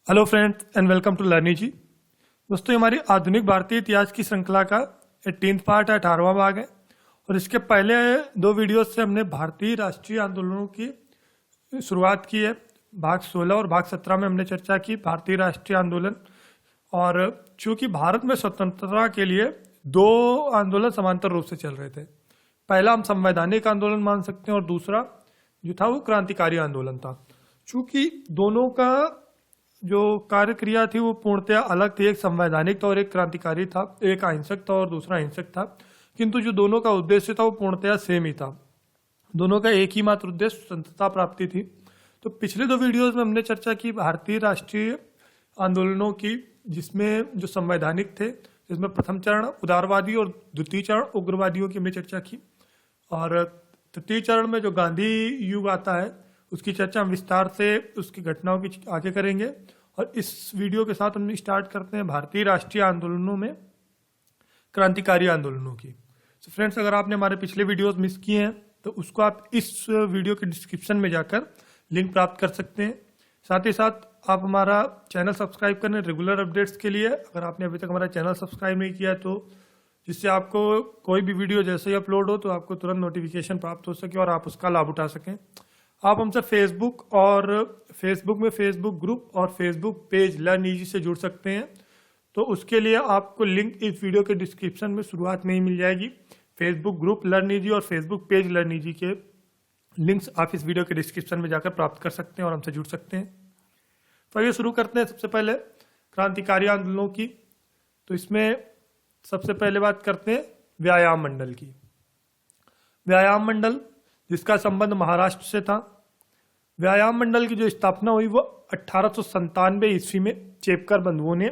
Hello friends and welcome to learning ji. दोस्तों, ये हमारी आधुनिक भारतीय इतिहास की श्रृंखला का 18th पार्ट है, 18वां भाग है। और इसके पहले दो वीडियोस से हमने भारतीय राष्ट्रीय आंदोलनों की शुरुआत की है। भाग 16 और भाग 17 में हमने चर्चा की भारतीय राष्ट्रीय आंदोलन। और चूंकि भारत में स्वतंत्रता के लिए दो आंदोलन समांतर रूप से चल रहे थे। पहला हम संवैधानिक आंदोलन मान सकते हैं और दूसरा जो था वो क्रांतिकारी आंदोलन था। चूंकि दोनों का जो कार्य क्रिया थी वो पूर्णतया अलग थी, एक संवैधानिक था और एक क्रांतिकारी था, एक अहिंसक था और दूसरा अहिंसक था, किंतु जो दोनों का उद्देश्य था वो पूर्णतया सेम ही था। दोनों का एक ही मात्र उद्देश्य स्वतंत्रता प्राप्ति थी। तो पिछले दो वीडियोस में हमने चर्चा की भारतीय राष्ट्रीय आंदोलनों की, जिसमें जो संवैधानिक थे, जिसमें प्रथम चरण उदारवादी और द्वितीय चरण उग्रवादियों की हमने चर्चा की। और तृतीय चरण में जो गांधी युग आता है उसकी चर्चा हम विस्तार से उसकी घटनाओं की आगे करेंगे। और इस वीडियो के साथ हम स्टार्ट करते हैं भारतीय राष्ट्रीय आंदोलनों में क्रांतिकारी आंदोलनों की। तो फ्रेंड्स, अगर आपने हमारे पिछले वीडियोस मिस किए हैं तो उसको आप इस वीडियो के डिस्क्रिप्शन में जाकर लिंक प्राप्त कर सकते हैं। साथ ही साथ आप हमारा चैनल सब्सक्राइब करें रेगुलर अपडेट्स के लिए। अगर आपने अभी तक हमारा चैनल सब्सक्राइब नहीं किया है तो जिससे आपको कोई भी वीडियो जैसे ही अपलोड हो तो आपको तुरंत नोटिफिकेशन प्राप्त हो सके और आप उसका लाभ उठा सकें। आप हमसे फेसबुक में फेसबुक ग्रुप और फेसबुक पेज लर्न ईजी से जुड़ सकते हैं। तो उसके लिए आपको लिंक इस वीडियो के डिस्क्रिप्शन में शुरुआत में ही मिल जाएगी। फेसबुक ग्रुप लर्न ईजी और फेसबुक पेज लर्न ईजी के लिंक्स आप इस वीडियो के डिस्क्रिप्शन में जाकर प्राप्त कर सकते हैं और हमसे जुड़ सकते हैं। तो आइए शुरू करते हैं सबसे पहले क्रांतिकारी आंदोलनों की। तो इसमें सबसे पहले बात करते हैं व्यायाम मंडल की। व्यायाम मंडल जिसका संबंध महाराष्ट्र से था। व्यायाम मंडल की जो स्थापना हुई वो 1897 ईस्वी में चेपकर बंधुओं ने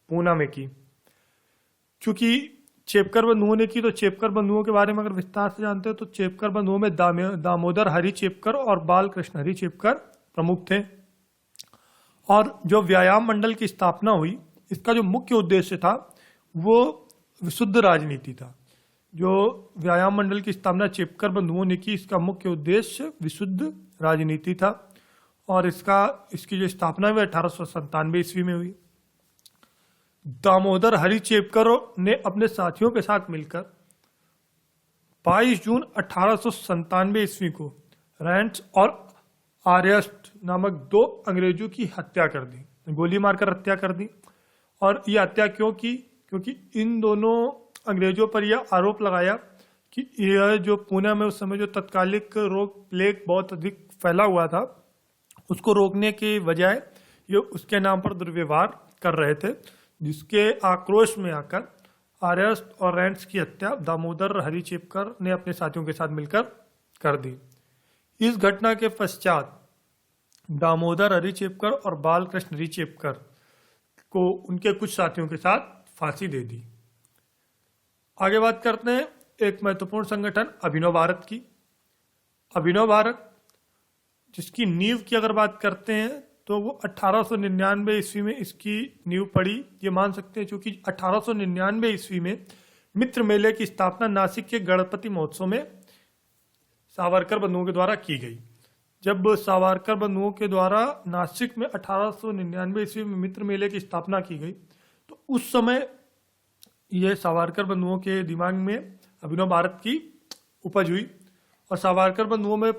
पूना में की। चूंकि चेपकर बंधुओं ने की तो चेपकर बंधुओं के बारे में अगर विस्तार से जानते हो तो चेपकर बंधुओं में दामोदर हरि चेपकर और बाल कृष्ण हरि चेपकर प्रमुख थे। और जो व्यायाम मंडल की स्थापना हुई इसका जो मुख्य उद्देश्य था वो विशुद्ध राजनीति था। जो व्यायाम मंडल की स्थापना चेपकर बंधुओं ने की इसका मुख्य उद्देश्य विशुद्ध राजनीति था। और इसकी जो स्थापना हुई 1897 ईस्वी में हुई। दामोदर हरि चेपकर ने अपने साथियों के साथ मिलकर 22 जून 1897 ईस्वी को रैंट्स और आर्यस्ट नामक दो अंग्रेजों की हत्या कर दी, गोली मारकर हत्या कर दी। और यह हत्या क्यों की? क्योंकि इन दोनों अंग्रेजों पर यह आरोप लगाया कि यह जो पुणे में उस समय जो तत्कालिक रोग प्लेग बहुत अधिक फैला हुआ था उसको रोकने के बजाय ये उसके नाम पर दुर्व्यवहार कर रहे थे, जिसके आक्रोश में आकर आर्यस्ट और रैंट्स की हत्या दामोदर हरि चेपकर ने अपने साथियों के साथ मिलकर कर दी। इस घटना के पश्चात दामोदर हरि चेपकर और बाल कृष्ण हरि चेपकर को उनके कुछ साथियों के साथ फांसी दे दी। आगे बात करते हैं एक महत्वपूर्ण संगठन अभिनव भारत की। अभिनव भारत जिसकी नींव की अगर बात करते हैं तो वो 1899 ईस्वी में इसकी नींव पड़ी, ये मान सकते हैं, क्योंकि 1899 ईस्वी में मित्र मेले की स्थापना नासिक के गणपति महोत्सव में सावरकर बंधुओं के द्वारा की गई। जब सावरकर बंधुओं के द्वारा नासिक में 1899 ईस्वी में मित्र मेले की स्थापना की गई तो उस समय ये सावरकर बंधुओं के दिमाग में अभिनव भारत की उपज हुई। और सावरकर बंधुओं में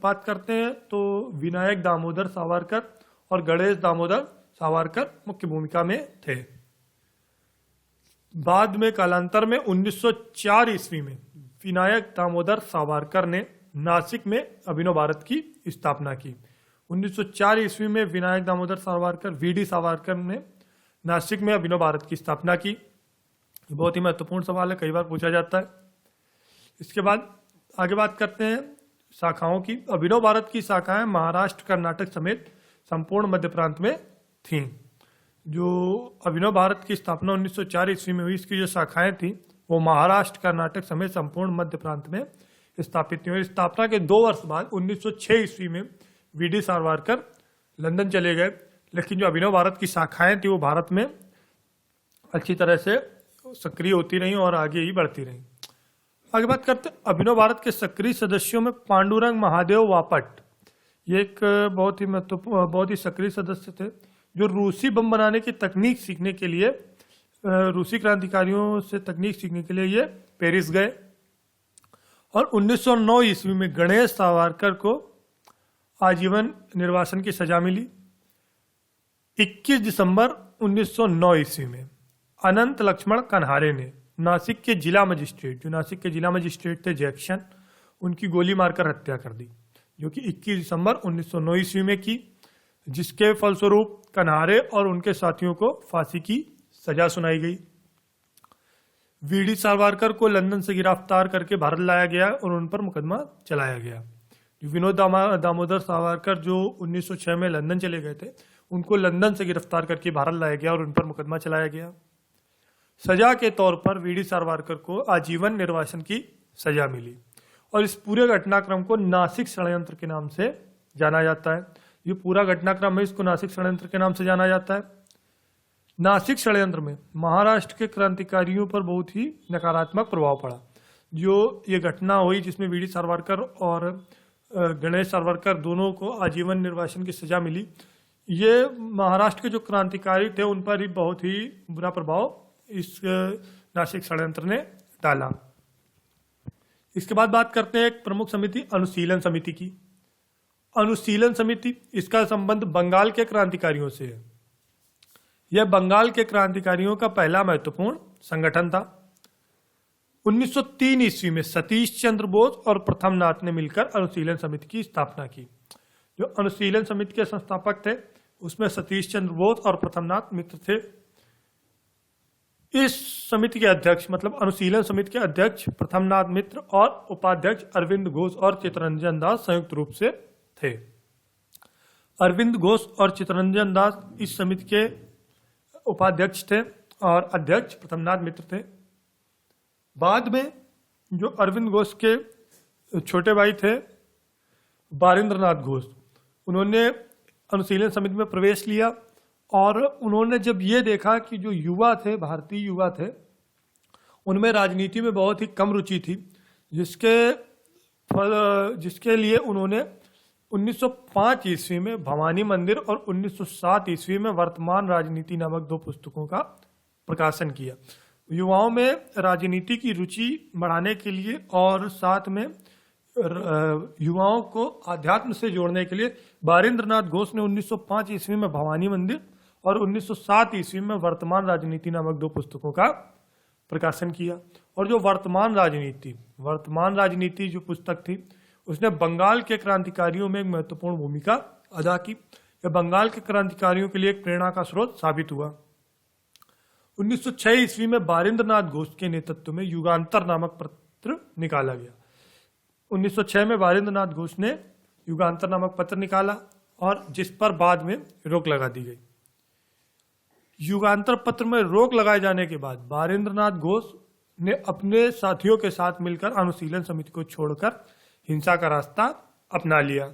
बात करते हैं तो विनायक दामोदर सावरकर और गणेश दामोदर सावरकर मुख्य भूमिका में थे। बाद में कालांतर में 1904 ईस्वी में विनायक दामोदर सावरकर ने नासिक में अभिनव भारत की स्थापना की। 1904 ईस्वी में विनायक दामोदर सावरकर वीडी सावरकर ने नासिक में अभिनव भारत की स्थापना की। बहुत ही महत्वपूर्ण सवाल है, कई बार पूछा जाता है। इसके बाद आगे बात करते हैं शाखाओं की। अभिनव भारत की शाखाएं महाराष्ट्र कर्नाटक समेत संपूर्ण मध्य प्रांत में थीं। जो अभिनव भारत की स्थापना 1904 ईस्वी में हुई, इसकी जो शाखाएं थी वो महाराष्ट्र कर्नाटक समेत संपूर्ण मध्य प्रांत में स्थापित हुई। स्थापना के 2 वर्ष बाद 1906 ईस्वी में वीडी सावरकर लंदन चले गए, लेकिन जो अभिनव भारत की शाखाएं थी वो भारत में अच्छी तरह से सक्रिय होती रही और आगे ही बढ़ती रही। आगे बात करते हैं अभिनव भारत के सक्रिय सदस्यों में पांडुरंग महादेव वापट, ये एक बहुत ही सक्रिय सदस्य थे। जो रूसी बम बनाने की तकनीक सीखने के लिए, रूसी क्रांतिकारियों से तकनीक सीखने के लिए ये पेरिस गए। और 1909 ईस्वी में गणेश सावरकर को आजीवन निर्वासन की सजा मिली। 21 दिसंबर 1909 ईस्वी में अनंत लक्ष्मण कन्हारे ने नासिक के जिला मजिस्ट्रेट, जो नासिक के जिला मजिस्ट्रेट थे जैक्सन, उनकी गोली मारकर हत्या कर दी, जो कि 21 दिसंबर 1909 ईस्वी में की, जिसके फलस्वरूप कन्हारे और उनके साथियों को फांसी की सजा सुनाई गई। वीडी सावरकर को लंदन से गिरफ्तार करके भारत लाया गया और उन पर मुकदमा चलाया गया। विनोद दामोदर सावरकर जो 1906 में लंदन चले गए थे, उनको लंदन से गिरफ्तार करके भारत लाया गया और उन पर मुकदमा चलाया गया। सजा के तौर पर वीडी सावरकर को आजीवन निर्वासन की सजा मिली और इस पूरे घटनाक्रम को नासिक षड्यंत्र के नाम से जाना जाता है। ये पूरा घटनाक्रम है, इसको नासिक षड्यंत्र के नाम से जाना जाता है। नासिक षड्यंत्र में महाराष्ट्र के क्रांतिकारियों पर बहुत ही नकारात्मक प्रभाव पड़ा। जो ये घटना हुई जिसमें वीडी सावरकर और गणेश सावरकर दोनों को आजीवन निर्वासन की सजा मिली, ये महाराष्ट्र के जो क्रांतिकारी थे उन पर ही बहुत ही बुरा प्रभाव इस नासिक षड्यंत्र ने डाला। इसके बाद बात करते हैं एक प्रमुख समिति अनुशीलन समिति की। अनुशीलन समिति, इसका संबंध बंगाल के क्रांतिकारियों से है। यह बंगाल के क्रांतिकारियों का पहला महत्वपूर्ण संगठन था। 1903 ईस्वी में सतीश चंद्र बोस और प्रथम नाथ ने मिलकर अनुशीलन समिति की स्थापना की। जो अनुशीलन समिति के संस्थापक थे उसमें सतीश चंद्र बोस और प्रथम नाथ मित्र थे। इस समिति के अध्यक्ष, मतलब अनुशीलन समिति के अध्यक्ष प्रथम नाथ मित्र और उपाध्यक्ष अरविंद घोष और चित्तरंजन दास संयुक्त रूप से थे। अरविंद घोष और चित्तरंजन दास इस समिति के उपाध्यक्ष थे और अध्यक्ष प्रथमनाथ मित्र थे। बाद में जो अरविंद घोष के छोटे भाई थे बारिंद्रनाथ घोष, उन्होंने अनुशीलन समिति में प्रवेश लिया और उन्होंने जब ये देखा कि जो युवा थे, भारतीय युवा थे, उनमें राजनीति में बहुत ही कम रुचि थी, जिसके लिए उन्होंने 1905 ईस्वी में भवानी मंदिर और 1907 ईस्वी में वर्तमान राजनीति नामक 2 पुस्तकों का प्रकाशन किया। युवाओं में राजनीति की रुचि बढ़ाने के लिए और साथ में युवाओं को आध्यात्म से जोड़ने के लिए बारिंद्रनाथ घोष ने 1905 ईस्वी में भवानी मंदिर और 1907 ईस्वी में वर्तमान राजनीति नामक 2 पुस्तकों का प्रकाशन किया। और जो वर्तमान राजनीति जो पुस्तक थी उसने बंगाल के क्रांतिकारियों में एक महत्वपूर्ण भूमिका अदा की। यह बंगाल के क्रांतिकारियों के लिए एक प्रेरणा का स्रोत साबित हुआ। 1906 ईस्वी में बारिंद्रनाथ घोष के नेतृत्व में युगांतर नामक पत्र निकाला गया। 1906 में बारिंद्रनाथ घोष ने युगांतर नामक पत्र निकाला और जिस पर बाद में रोक लगा दी गई। युगांतर पत्र में रोक लगाए जाने के बाद बारिंद्रनाथ घोष ने अपने साथियों के साथ मिलकर अनुशीलन समिति को छोड़कर हिंसा का रास्ता अपना लिया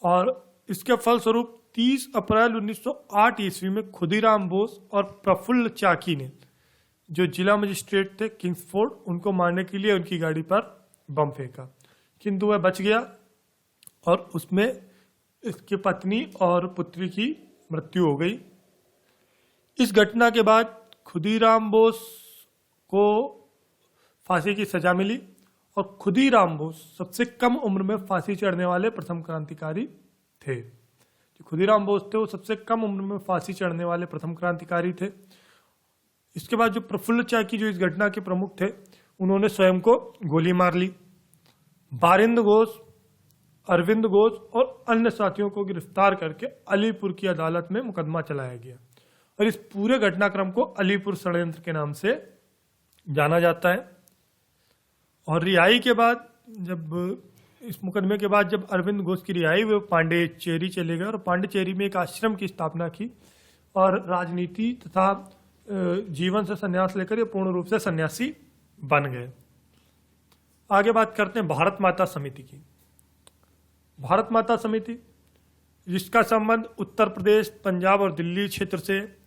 और इसके फलस्वरूप 30 अप्रैल 1908 ईस्वी में खुदीराम बोस और प्रफुल्ल चाकी ने, जो जिला मजिस्ट्रेट थे किंग्सफोर्ड, उनको मारने के लिए उनकी गाड़ी पर बम फेंका, किंतु वह बच गया और उसमें इसकी पत्नी और पुत्री की मृत्यु हो गई। इस घटना के बाद खुदीराम बोस को फांसी की सजा मिली और खुदीराम बोस सबसे कम उम्र में फांसी चढ़ने वाले प्रथम क्रांतिकारी थे। जो खुदीराम बोस थे वो सबसे कम उम्र में फांसी चढ़ने वाले प्रथम क्रांतिकारी थे। इसके बाद जो प्रफुल्ल चाकी, जो इस घटना के प्रमुख थे, उन्होंने स्वयं को गोली मार ली। बारिंद्र घोष, अरविंद घोष और अन्य साथियों को गिरफ्तार करके अलीपुर की अदालत में मुकदमा चलाया गया और इस पूरे घटनाक्रम को अलीपुर षड्यंत्र के नाम से जाना जाता है। और रिहाई के बाद, जब इस मुकदमे के बाद जब अरविंद घोष की रिहाई, वे पांडिचेरी चले गए और पांडिचेरी में एक आश्रम की स्थापना की और राजनीति तथा जीवन से संन्यास लेकर ये पूर्ण रूप से सन्यासी बन गए। आगे बात करते हैं भारत माता समिति की। भारत माता समिति, जिसका संबंध उत्तर प्रदेश, पंजाब और दिल्ली क्षेत्र से।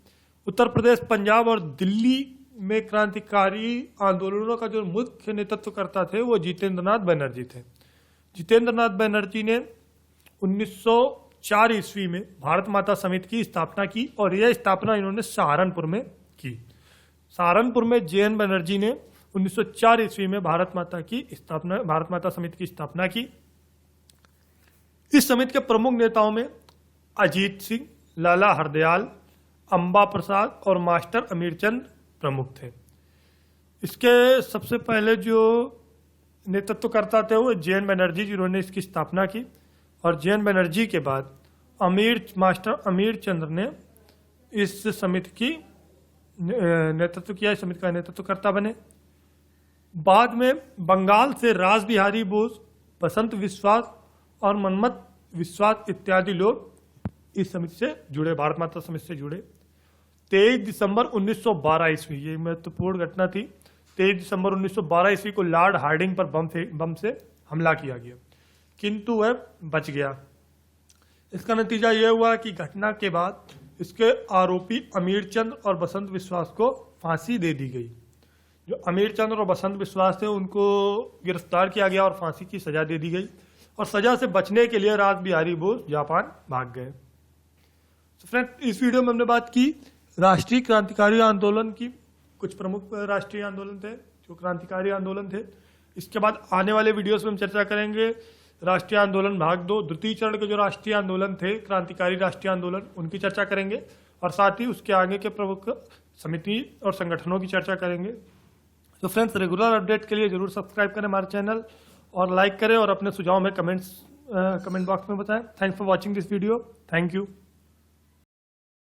उत्तर प्रदेश, पंजाब और दिल्ली में क्रांतिकारी आंदोलनों का जो मुख्य नेतृत्व करता थे वो जितेंद्रनाथ बनर्जी थे। जितेंद्रनाथ बनर्जी ने 1904 ईस्वी में भारत माता समिति की स्थापना की और यह स्थापना इन्होंने सहारनपुर में की। सहारनपुर में जे.एन. बनर्जी ने 1904 ईस्वी में भारत माता समिति की स्थापना की। इस समिति के प्रमुख नेताओं में अजीत सिंह, लाला हरदयाल, अंबा प्रसाद और मास्टर अमीरचंद प्रमुख थे। इसके सबसे पहले जो नेतृत्वकर्ता थे वो जे.एन. बनर्जी, जिन्होंने इसकी स्थापना की, और जे.एन. बनर्जी के बाद मास्टर अमीरचंद ने इस समिति की नेतृत्व किया, इस समिति का नेतृत्वकर्ता बने। बाद में बंगाल से रास बिहारी बोस, बसंत विश्वास और मनमथ विश्वास इत्यादि लोग इस समिति से जुड़े, भारत माता समिति से जुड़े। 23 दिसंबर 1912 ईस्वी, ये महत्वपूर्ण घटना थी। 23 दिसंबर 1912 ईस्वी को लॉर्ड हार्डिंग पर बम से हमला किया गया, किंतु वह बच गया। इसका नतीजा यह हुआ कि घटना के बाद इसके आरोपी अमीरचंद और बसंत विश्वास को फांसी दे दी गई। जो अमीरचंद और बसंत विश्वास थे उनको गिरफ्तार किया गया और फांसी की सजा दे दी गई, और सजा से बचने के लिए रास बिहारी बोस जापान भाग गए। तो फ्रेंड, इस वीडियो में हमने बात की राष्ट्रीय क्रांतिकारी आंदोलन की। कुछ प्रमुख राष्ट्रीय आंदोलन थे जो क्रांतिकारी आंदोलन थे। इसके बाद आने वाले वीडियोस में हम चर्चा करेंगे राष्ट्रीय आंदोलन भाग 2, द्वितीय चरण के जो राष्ट्रीय आंदोलन थे, क्रांतिकारी राष्ट्रीय आंदोलन, उनकी चर्चा करेंगे, और साथ ही उसके आगे के प्रमुख समिति और संगठनों की चर्चा करेंगे। तो फ्रेंड्स, रेगुलर अपडेट के लिए जरूर सब्सक्राइब करें हमारे चैनल, और लाइक करें, और अपने सुझाव में कमेंट बॉक्स में बताएं। Thanks for watching this video. Thank you.